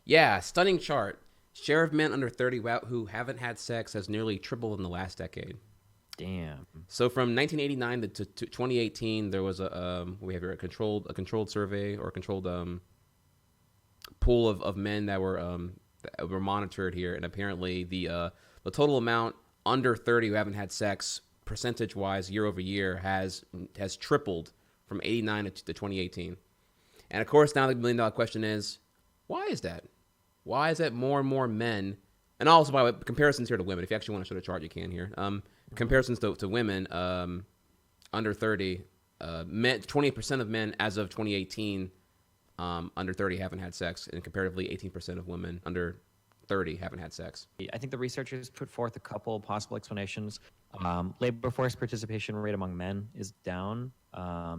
Yeah, stunning chart. Share of men under 30 who haven't had sex has nearly tripled in the last decade. Damn. So from 1989 to 2018, there was we have here a controlled survey or a controlled pool of men that were monitored here, and apparently the total amount under 30 who haven't had sex percentage wise year over year has tripled from 89 to 2018. And of course, now the $1 million question is, why is that? Why is that more and more men? And also, by the way, comparisons here to women. If you actually want to show the chart, you can here. Comparisons to women under 30, 20% of men as of 2018 under 30 haven't had sex, and comparatively 18% of women under 30 haven't had sex. I think the researchers put forth a couple possible explanations. Labor force participation rate among men is down.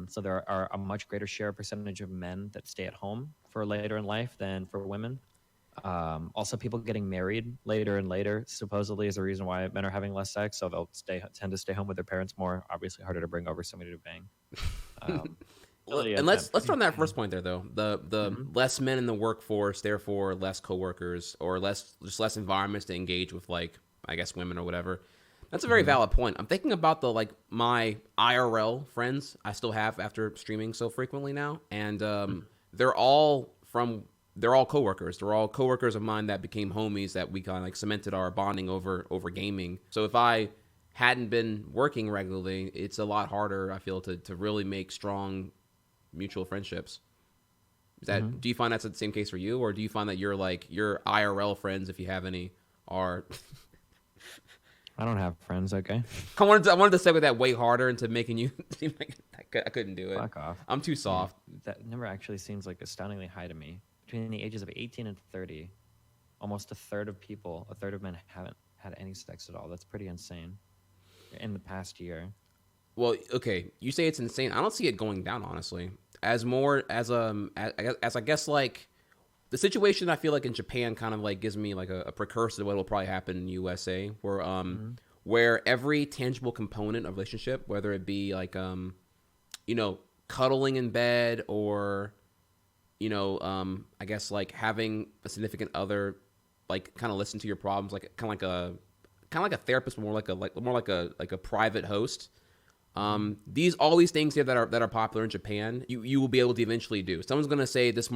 So there are a much greater percentage of men that stay at home for later in life than for women. Also, people getting married later and later supposedly is the reason why men are having less sex. So they'll tend to stay home with their parents more. Obviously, harder to bring over somebody to bang. And let's start on that first point there, though. The less men in the workforce, therefore less coworkers or less environments to engage with, like, I guess, women or whatever. That's a very valid point. I'm thinking about my IRL friends I still have after streaming so frequently now, and they're all coworkers. They're all coworkers of mine that became homies that we kind of like cemented our bonding over gaming. So if I hadn't been working regularly, it's a lot harder, I feel, to really make strong mutual friendships. Do you find that's the same case for you, or do you find that your IRL friends, if you have any, are I don't have friends, okay? I wanted to segue that way harder into making you seem like I couldn't do it. Fuck off. I'm too soft. That number actually seems like astoundingly high to me. Between the ages of 18 and 30, almost a third of men haven't had any sex at all. That's pretty insane in the past year. Well, okay, you say it's insane. I don't see it going down, honestly. As I guess like the situation I feel like in Japan kind of like gives me like a precursor to what will probably happen in the USA, where every tangible component of relationship, whether it be like cuddling in bed or I guess like having a significant other like kind of listen to your problems, like kind of like a therapist, more like a private host. All these things here that are popular in Japan, you will be able to eventually do. Someone's going to say there's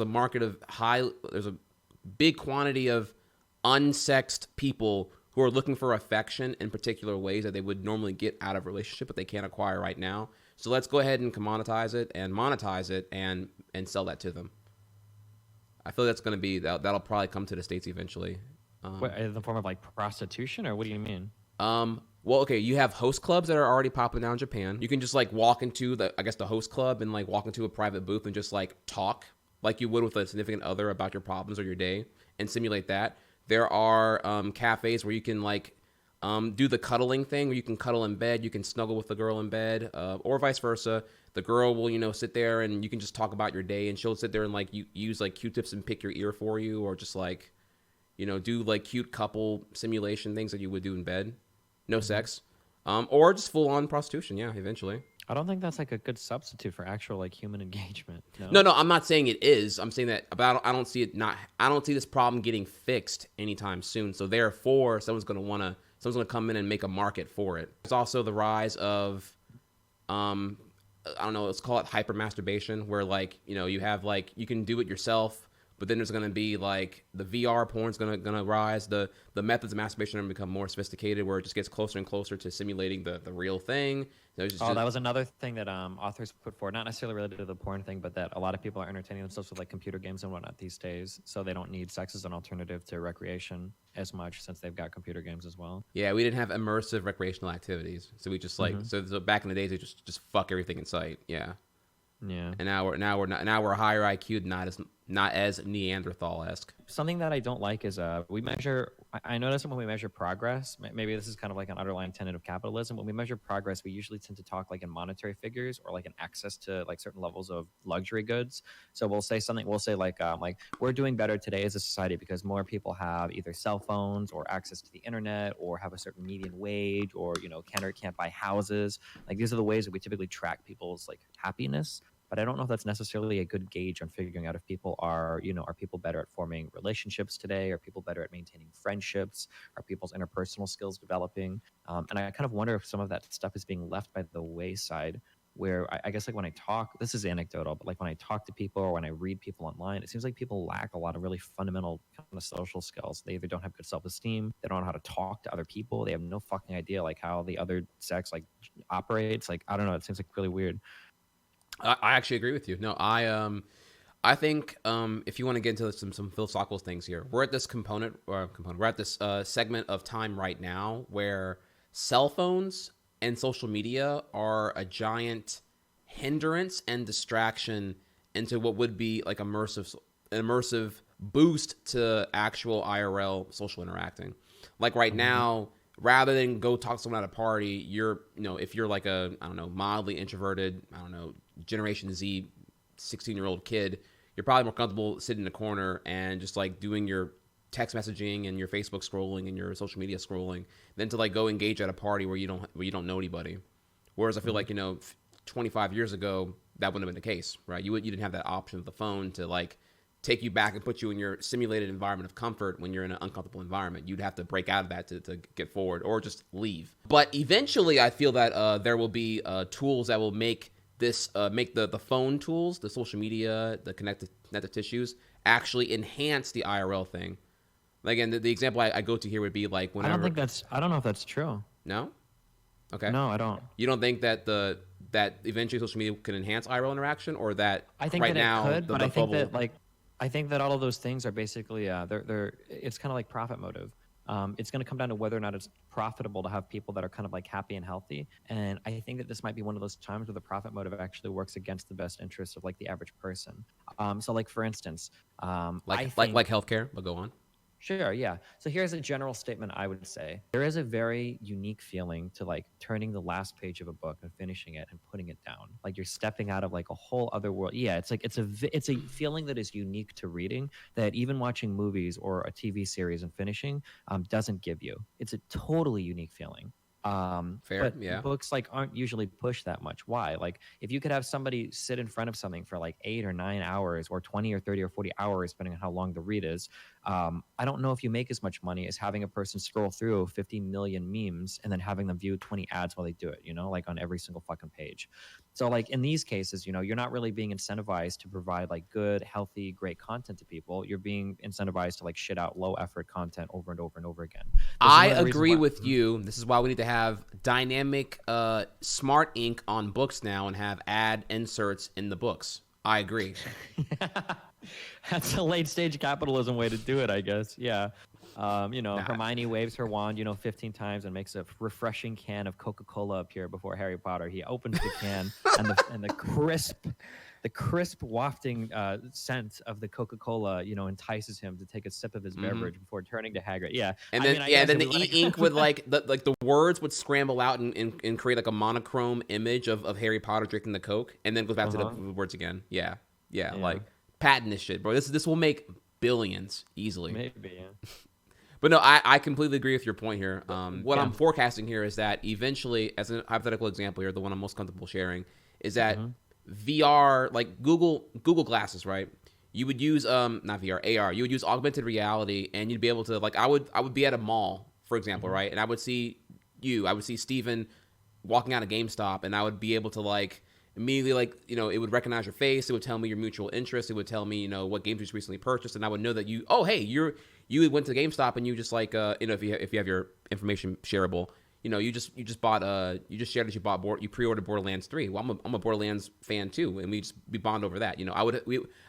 a big quantity of unsexed people who are looking for affection in particular ways that they would normally get out of a relationship, but they can't acquire right now. So let's go ahead and commoditize it and monetize it and sell that to them. I feel that's going to be that'll probably come to the States eventually. In the form of like prostitution, or what do you mean? Well, okay, you have host clubs that are already popping now in Japan. You can just like walk into the host club and like walk into a private booth and just like talk like you would with a significant other about your problems or your day and simulate that. There are cafes where you can like do the cuddling thing, where you can cuddle in bed, you can snuggle with the girl in bed, or vice versa. The girl will sit there and you can just talk about your day, and she'll sit there and like use like Q-tips and pick your ear for you, or just like do like cute couple simulation things that you would do in bed. No sex, or just full on prostitution. Yeah, eventually. I don't think that's like a good substitute for actual like human engagement. No, I'm not saying it is. I'm saying that, but I don't see this problem getting fixed anytime soon. So therefore, someone's gonna come in and make a market for it. There's also the rise of, I don't know, let's call it hyper masturbation, where like you have like you can do it yourself. But then there's going to be like the VR porn's going to rise. The methods of masturbation are going to become more sophisticated, where it just gets closer and closer to simulating the real thing. That was another thing that authors put forward, not necessarily related to the porn thing, but that a lot of people are entertaining themselves with like computer games and whatnot these days. So they don't need sex as an alternative to recreation as much, since they've got computer games as well. Yeah, we didn't have immersive recreational activities, so we just like so back in the days they just fuck everything in sight. Yeah. Yeah. And now we're higher IQ, not as Neanderthal-esque. Something that I don't like is we measure. I notice when we measure progress, maybe this is kind of like an underlying tenet of capitalism. When we measure progress, we usually tend to talk like in monetary figures, or like in access to like certain levels of luxury goods. So we'll say like we're doing better today as a society because more people have either cell phones or access to the internet, or have a certain median wage, or can or can't buy houses. Like these are the ways that we typically track people's like happiness. but I don't know if that's necessarily a good gauge on figuring out if people are, are people better at forming relationships today? Are people better at maintaining friendships? Are people's interpersonal skills developing? And I kind of wonder if some of that stuff is being left by the wayside. Where I guess like when I talk, this is anecdotal, but like when I talk to people or when I read people online, it seems like people lack a lot of really fundamental kind of social skills. They either don't have good self-esteem, they don't know how to talk to other people, they have no fucking idea like how the other sex like operates. Like I don't know, it seems like really weird. I actually agree with you. No, I think if you want to get into some philosophical things here, we're at this we're at this segment of time right now where cell phones and social media are a giant hindrance and distraction into what would be like immersive boost to actual IRL social interacting. Like right now, rather than go talk to someone at a party, if you're like a, I don't know, mildly introverted, I don't know, Generation Z 16-year-old kid, you're probably more comfortable sitting in a corner and just like doing your text messaging and your Facebook scrolling and your social media scrolling than to like go engage at a party where you don't know anybody. Whereas I feel like 25 years ago that wouldn't have been the case, right? You didn't have that option of the phone to like take you back and put you in your simulated environment of comfort when you're in an uncomfortable environment. You'd have to break out of that to get forward or just leave. But eventually, I feel that there will be tools that will make the phone tools, the social media, the connective tissues actually enhance the IRL thing. Again, the example I go to here would be like whenever. I don't know if that's true. No? Okay. No, I don't. You don't think that that eventually social media can enhance IRL interaction, or that I think right that now it could, but I think bubble... that I think that all of those things are basically they're it's kind of like profit motive. It's going to come down to whether or not it's profitable to have people that are kind of like happy and healthy. And I think that this might be one of those times where the profit motive actually works against the best interests of like the average person. So like for instance, like healthcare, but go on. Sure, yeah. So here's a general statement I would say. There is a very unique feeling to like turning the last page of a book and finishing it and putting it down. Like you're stepping out of like a whole other world. Yeah, it's like it's a feeling that is unique to reading that even watching movies or a TV series and finishing doesn't give you. It's a totally unique feeling. Fair, But yeah. books like aren't usually pushed that much. Why? Like if you could have somebody sit in front of something for like 8 or 9 hours or 20 or 30 or 40 hours, depending on how long the read is, I don't know if you make as much money as having a person scroll through 50 million memes and then having them view 20 ads while they do it, like on every single fucking page. So like in these cases, you're not really being incentivized to provide like good, healthy, great content to people. You're being incentivized to like shit out low effort content over and over and over again. I agree with you. This is why we need to have dynamic smart ink on books now and have ad inserts in the books. I agree. That's a late stage capitalism way to do it, I guess. Yeah. Hermione waves her wand, 15 times and makes a refreshing can of Coca-Cola appear before Harry Potter. He opens the can and the crisp wafting scent of the Coca-Cola, entices him to take a sip of his beverage before turning to Hagrid. Yeah. And then the e-ink would the words would scramble out and create like a monochrome image of Harry Potter drinking the Coke, and then goes back to the words again. Yeah. Like patent this shit, bro. This will make billions easily. Maybe, yeah. But no, I completely agree with your point here. What I'm forecasting here is that eventually, as a hypothetical example here, the one I'm most comfortable sharing, is that VR, like Google glasses, right? You would use not VR, AR. You would use augmented reality, and you'd be able to like I would be at a mall, for example, right? And I would see Steven walking out of GameStop, and I would be able to like immediately it would recognize your face. It would tell me your mutual interests. It would tell me what games you just recently purchased, and I would know that you went to GameStop and you just like if you have your information shareable, you just shared that you pre-ordered Borderlands 3. Well, I'm a Borderlands fan too, and we bond over that.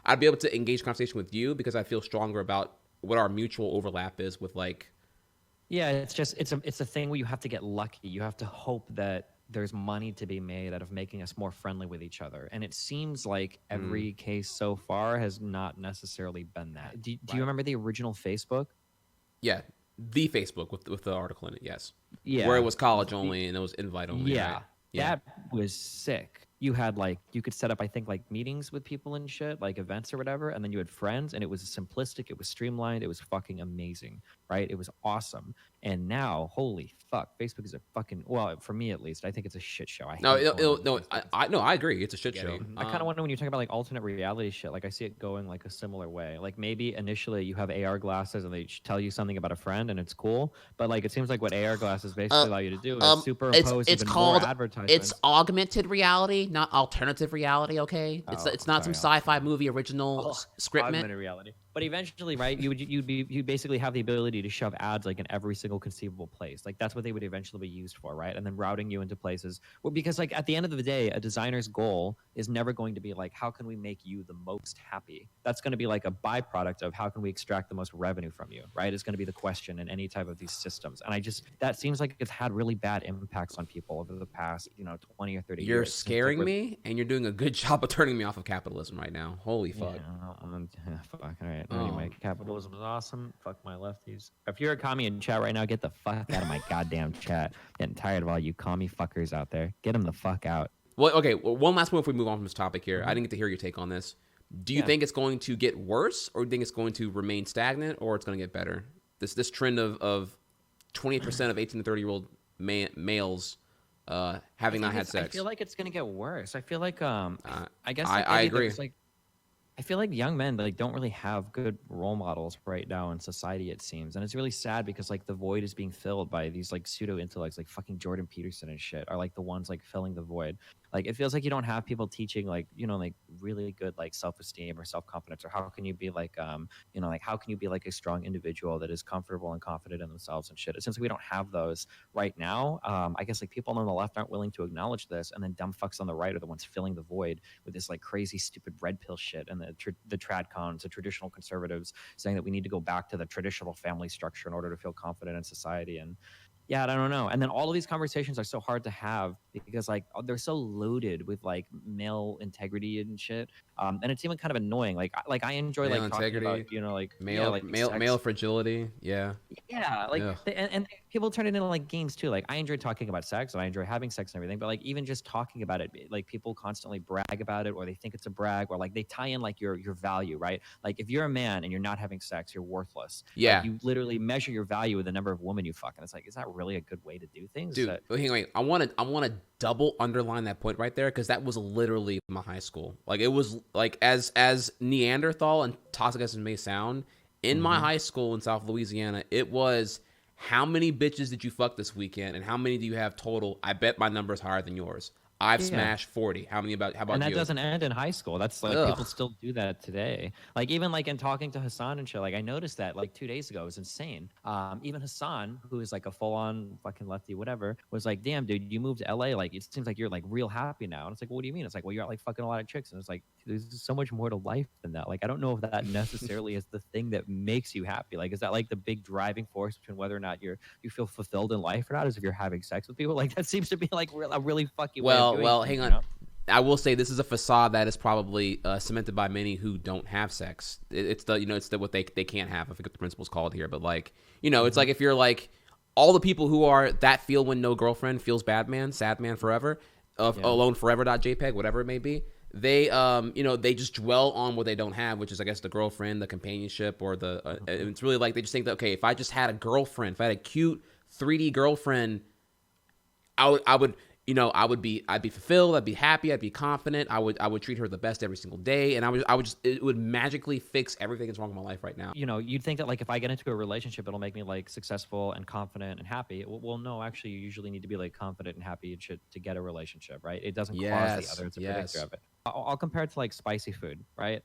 I'd be able to engage conversation with you because I feel stronger about what our mutual overlap is with like. Yeah, it's a thing where you have to get lucky. You have to hope that there's money to be made out of making us more friendly with each other. And it seems like every case so far has not necessarily been that. Do you remember the original Facebook? Yeah, the Facebook with the article in it, yes. Yeah. Where it was college only and it was invite only. Yeah. Right? Yeah. That was sick. You had you could set up, I think, like meetings with people and shit, like events or whatever. And then you had friends and it was simplistic. It was streamlined. It was fucking amazing, right? It was awesome. And now, holy fuck, Facebook is a fucking, well, for me at least, I think it's a shit show. I No, hate going on no, Facebook. I agree. It's a shit show. I kind of wonder when you talk about like alternate reality shit, like I see it going like a similar way. Like maybe initially you have AR glasses and they tell you something about a friend and it's cool, but like it seems like what AR glasses basically allow you to do is superimpose It's even more called advertisements. augmented reality, not alternative reality. Okay, it's not some sci-fi movie original scriptment. Augmented reality. But eventually, right, you basically have the ability to shove ads like in every single conceivable place. Like that's what they would eventually be used for, right? And then routing you into places. Well, because like at the end of the day, a designer's goal is never going to be like, how can we make you the most happy? That's going to be like a byproduct of how can we extract the most revenue from you, right? It's going to be the question in any type of these systems. And that seems like it's had really bad impacts on people over the past, 20 or 30 years. You're scaring me, and you're doing a good job of turning me off of capitalism right now. Holy fuck. Yeah, fuck. All right. Anyway, capitalism is awesome. Fuck my lefties. If you're a commie in chat right now, get the fuck out of my goddamn chat. Getting tired of all you commie fuckers out there. Get them the fuck out. Well, okay. Well, one last point before we move on from this topic here. I didn't get to hear your take on this. Do you think it's going to get worse, or do you think it's going to remain stagnant, or it's going to get better? This trend of 28% of 18 to 30-year-old males having not had sex. I feel like it's going to get worse. I feel like I guess I agree. I feel like young men like don't really have good role models right now in society, it seems, and it's really sad because like the void is being filled by these like pseudo intellects like fucking Jordan Peterson and shit are like the ones like filling the void. Like it feels like you don't have people teaching like like really good like self-esteem or self-confidence, or how can you be like like how can you be like a strong individual that is comfortable and confident in themselves and shit. It seems like we don't have those right now. I guess like people on the left aren't willing to acknowledge this, and then dumb fucks on the right are the ones filling the void with this like crazy stupid red pill shit, and the tradcons, the traditional conservatives, saying that we need to go back to the traditional family structure in order to feel confident in society. And yeah, I don't know. And then all of these conversations are so hard to have because like they're so loaded with like male integrity and shit. And it's even kind of annoying. Like I enjoy male like integrity, talking about like male fragility. Yeah. Like and people turn it into like games too. Like I enjoy talking about sex and I enjoy having sex and everything, but like even just talking about it, like people constantly brag about it, or they think it's a brag, or like they tie in like your value, right? Like if you're a man and you're not having sex, you're worthless. Yeah. Like, you literally measure your value with the number of women you fuck, and it's like, is that really a good way to do things? Dude, wait. I want to double underline that point right there, because that was literally my high school. Like it was like as Neanderthal and toxic as it may sound, in my high school in South Louisiana, it was how many bitches did you fuck this weekend and how many do you have total? I bet my number is higher than yours. I've smashed 40. How about you? And that doesn't end in high school. That's like people still do that today. Like even like in talking to Hassan and shit, like I noticed that like 2 days ago. It was insane. Even Hassan, who is like a full-on fucking lefty, whatever, was like, damn, dude, you moved to LA. Like it seems like you're like real happy now. And it's like, well, what do you mean? It's like, well, you're like fucking a lot of chicks. And it's like, there's so much more to life than that. Like I don't know if that necessarily is the thing that makes you happy. Like is that like the big driving force between whether or not you feel fulfilled in life or not? Is if you're having sex with people? Like that seems to be like a really fucking hang on. I will say this is a facade that is probably cemented by many who don't have sex. It's the what they can't have. I forget what the principle's called here, but like it's like if you're like all the people who are that feel when no girlfriend, feels bad man, sad man forever, alone forever.jpg, whatever it may be. They they just dwell on what they don't have, which is I guess the girlfriend, the companionship, or the it's really like they just think that, okay, if I just had a girlfriend, if I had a cute 3D girlfriend, I'd be fulfilled, I'd be happy, I'd be confident, I would treat her the best every single day, and it would magically fix everything that's wrong in my life right now. You'd think that like if I get into a relationship, it'll make me like successful and confident and happy. Well, no, actually, you usually need to be like confident and happy and shit to get a relationship, right? It doesn't cause the other; it's a predictor of it. I'll compare it to like spicy food, right?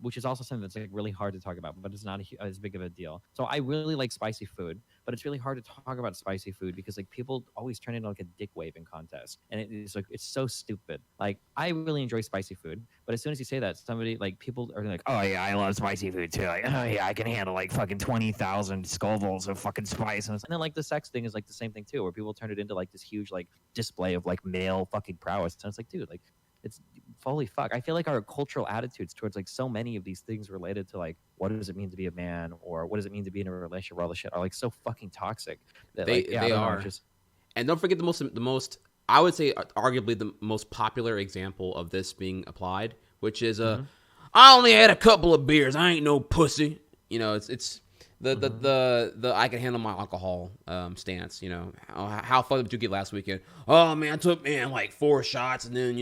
Which is also something that's like really hard to talk about, but it's not as big of a deal. So I really like spicy food, but it's really hard to talk about spicy food because like people always turn it into like a dick waving contest, and it's like it's so stupid. Like I really enjoy spicy food, but as soon as you say that, somebody like people are like, oh yeah, I love spicy food too. Like oh yeah, I can handle like fucking 20,000 Scovilles of fucking spice, and then like the sex thing is like the same thing too, where people turn it into like this huge like display of like male fucking prowess, and it's like, dude, like. It's holy fuck. I feel like our cultural attitudes towards like so many of these things related to like what does it mean to be a man or what does it mean to be in a relationship or all this shit are like so fucking toxic that they are. And don't forget the most I would say arguably the most popular example of this being applied, which is I only had a couple of beers. I ain't no pussy. It's the I can handle my alcohol stance. You know, how far did you get last weekend? Oh man, I took like 4 shots, and then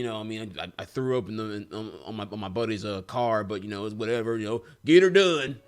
I threw up on my buddy's car, but it was whatever. Get her done.